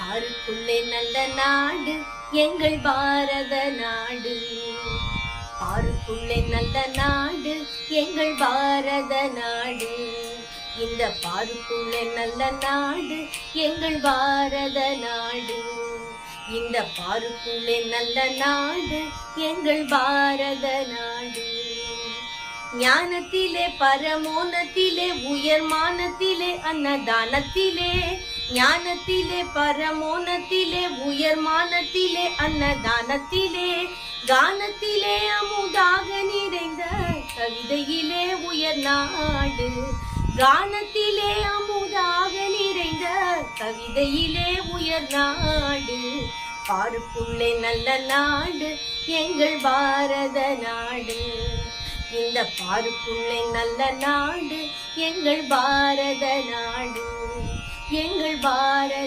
பாருக்குள்ளே நல்ல நாடு எங்கள் பாரத நாடு. பாருக்குள்ளே நல்ல நாடு எங்கள் பாரத நாடு. இந்த பாருக்குள்ளே நல்ல நாடு எங்கள் பாரத நாடு. இந்த பாருக்குள்ளே நல்ல நாடு எங்கள் பாரத நாடு. ஞானத்திலே பரமோனத்திலே உயர்மானத்திலே அன்னதானத்திலே, ஞானத்திலே பரமோனத்திலே உயர்மானத்திலே அன்னதானத்திலே, கானத்திலே அமுதாக நிறைந்த கவிதையிலே உயர் நாடு. கானத்திலே அமுதாக நிறைந்த கவிதையிலே உயர் நாடு. பாருக்குள்ளே நல்ல நாடு எங்கள் பாரத நாடு. இந்த பாருக்குள்ளே நல்ல நாடு எங்கள் பாரத நாடு. எங்கள் பாரத